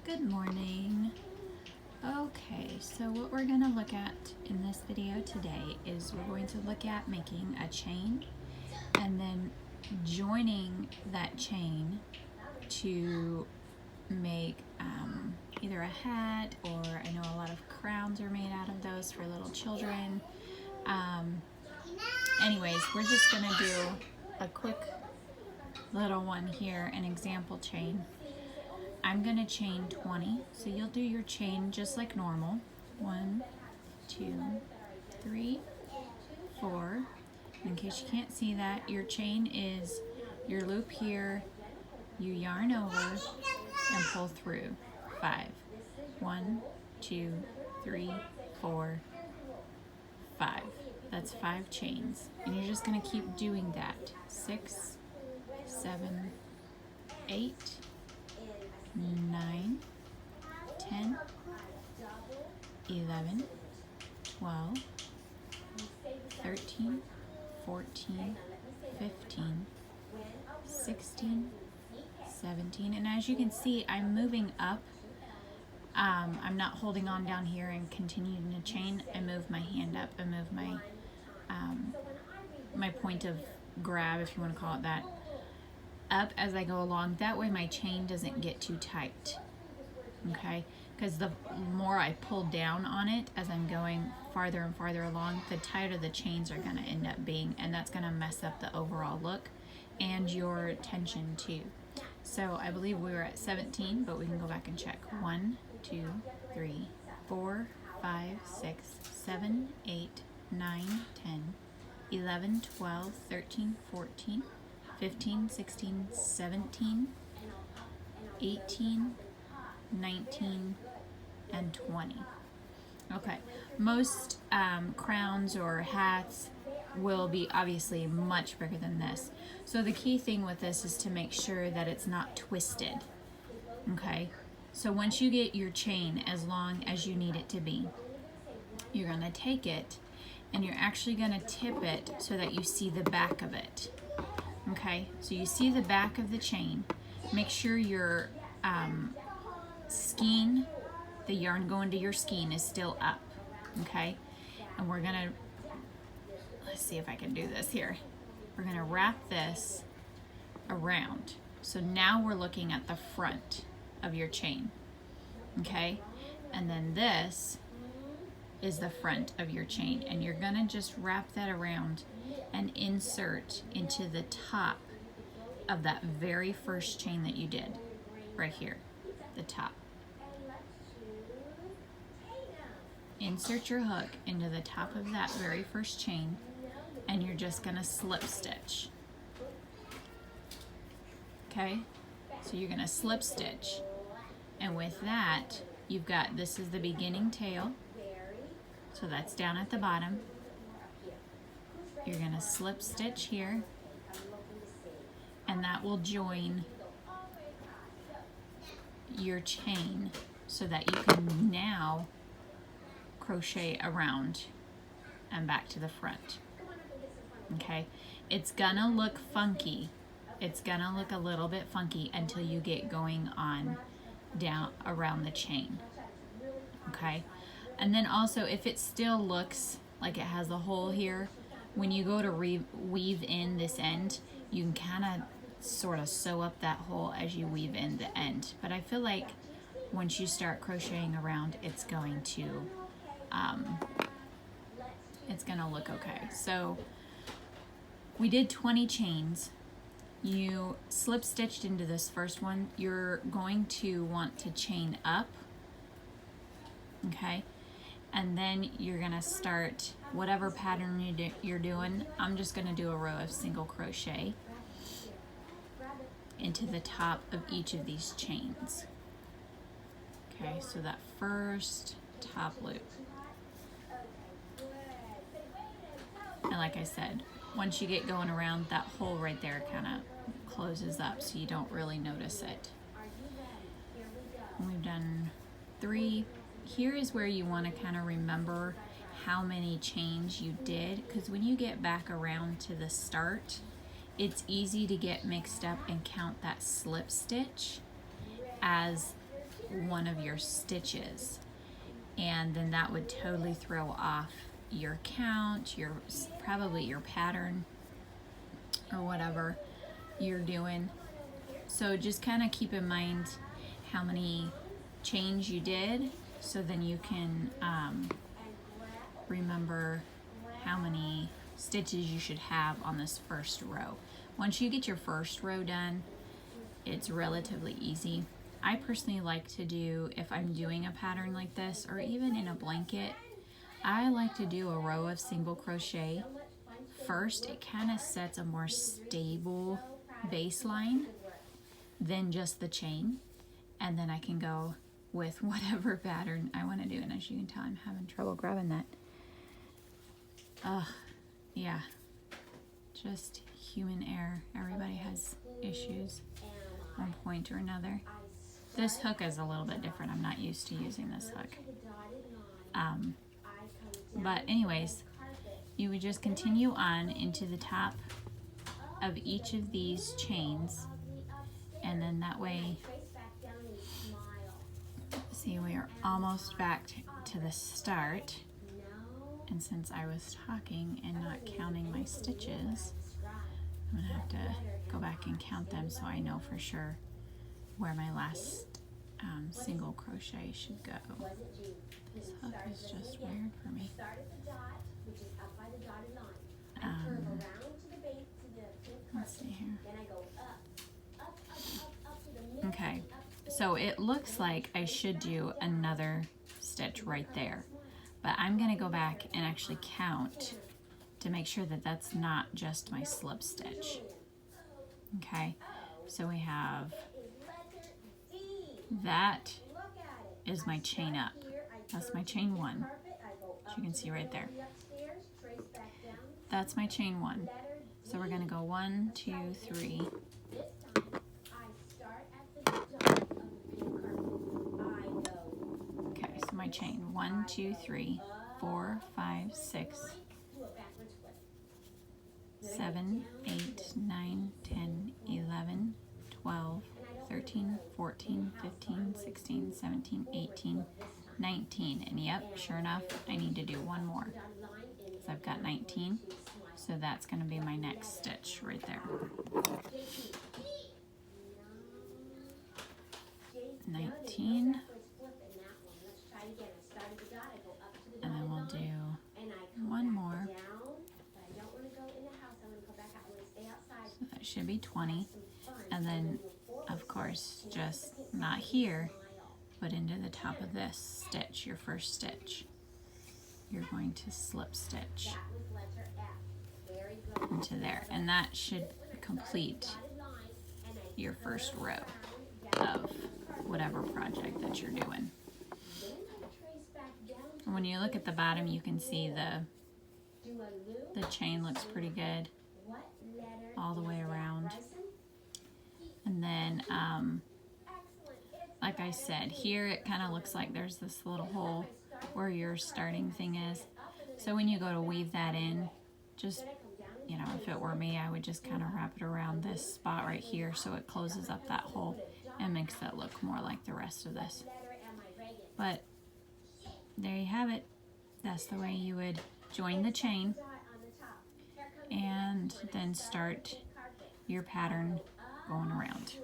Good morning. Okay, so what we're going to look at in this video today is we're going to look at making a chain and then joining that chain to make either a hat, or I know a lot of crowns are made out of those for little children. Anyways, we're just going to do a quick little one here, an example chain. I'm going to chain 20, so you'll do your chain just like normal. 1, 2, 3, 4. In case you can't see that, your chain is your loop here, you yarn over and pull through. 5. 1, 2, 3, 4, 5. That's 5 chains. And you're just going to keep doing that. 6, 7, 8, 9, 10, 11, 12, 13, 14, 15, 16, 17. And as you can see, I'm moving up. I'm not holding on down here and continuing to chain. I move my hand up. I move my my point of grab, if you want to call it that, up as I go along. That way my chain doesn't get too tight, okay? Because the more I pull down on it as I'm going farther and farther along, the tighter the chains are going to end up being, and that's going to mess up the overall look and your tension too. So I believe we were at 17, but we can go back and check. 1, 2, 3, 4, 5, 6, 7, 8, 9, 10, 11, 12, 13, 14, 15, 16, 17, 18, 19, and 20. Okay, most crowns or hats will be obviously much bigger than this. So the key thing with this is to make sure that it's not twisted. Okay, so once you get your chain as long as you need it to be, you're going to take it and you're actually going to tip it so that you see the back of it. Okay, so you see the back of the chain. Make sure your skein, the yarn going to your skein, is still up. Okay, and we're gonna, let's see if I can do this here. We're gonna wrap this around. So now we're looking at the front of your chain. Okay, and then this is the front of your chain, and you're gonna just wrap that around and insert into the top of that very first chain that you did, right here, the top. Insert your hook into the top of that very first chain, and you're just gonna slip stitch. Okay, so you're gonna slip stitch, and with that, you've got, this is the beginning tail, so that's down at the bottom. You're gonna slip stitch here, and that will join your chain so that you can now crochet around and back to the front. Okay, it's gonna look funky. It's gonna look a little bit funky until you get going on down around the chain. Okay, and then also if it still looks like it has a hole here, when you go to weave in this end, you can kind of sort of sew up that hole as you weave in the end. But I feel like once you start crocheting around, it's going to look okay. So we did 20 chains. You slip stitched into this first one. You're going to want to chain up, okay? And then you're gonna start whatever pattern you're doing. I'm just gonna do a row of single crochet into the top of each of these chains. Okay, so that first top loop. And like I said, once you get going around, that hole right there kind of closes up so you don't really notice it. And we've done 3. Here is where you want to kind of remember how many chains you did, because when you get back around to the start, it's easy to get mixed up and count that slip stitch as one of your stitches, and then that would totally throw off your count, probably your pattern or whatever you're doing. So just kind of keep in mind how many chains you did, so then you can remember how many stitches you should have on this first row. Once you get your first row done, it's relatively easy. I personally like to do, if I'm doing a pattern like this, or even in a blanket, I like to do a row of single crochet first. It kind of sets a more stable baseline than just the chain, and then I can go with whatever pattern I want to do. And as you can tell, I'm having trouble grabbing that. Yeah, just human error. Everybody has issues at one point or another. This hook is a little bit different. I'm not used to using this hook. But anyways, you would just continue on into the top of each of these chains, and then that way, see, we are almost back to the start. And since I was talking and not counting my stitches, I'm gonna have to go back and count them so I know for sure where my last single crochet should go. This hook is just weird for me. Let's see here. Okay, so it looks like I should do another stitch right there, but I'm gonna go back and actually count to make sure that that's not just my slip stitch. Okay, so we have, that is my chain up. That's my chain one, as you can see right there. That's my chain one. So we're gonna go 1, 2, 3. Okay, so my chain 1, 2, 3, 4, 5, 6, 7, 8, 9, 10, 11, 12, 13, 14, 15, 16, 17, 18, 19. And yep, sure enough, I need to do one more. So I've got 19. So that's going to be my next stitch right there. 19. And then we'll do one more. So that should be 20. And then, of course, just not here, but into the top of this stitch, your first stitch. You're going to slip stitch into there, and that should complete your first row of whatever project that you're doing. When you look at the bottom, you can see the chain looks pretty good all the way around. And then like I said, here it kind of looks like there's this little hole where your starting thing is. So when you go to weave that in, just, you know, if it were me, I would just kind of wrap it around this spot right here so it closes up that hole and makes that look more like the rest of this. But there you have it. That's the way you would join the chain and then start your pattern going around.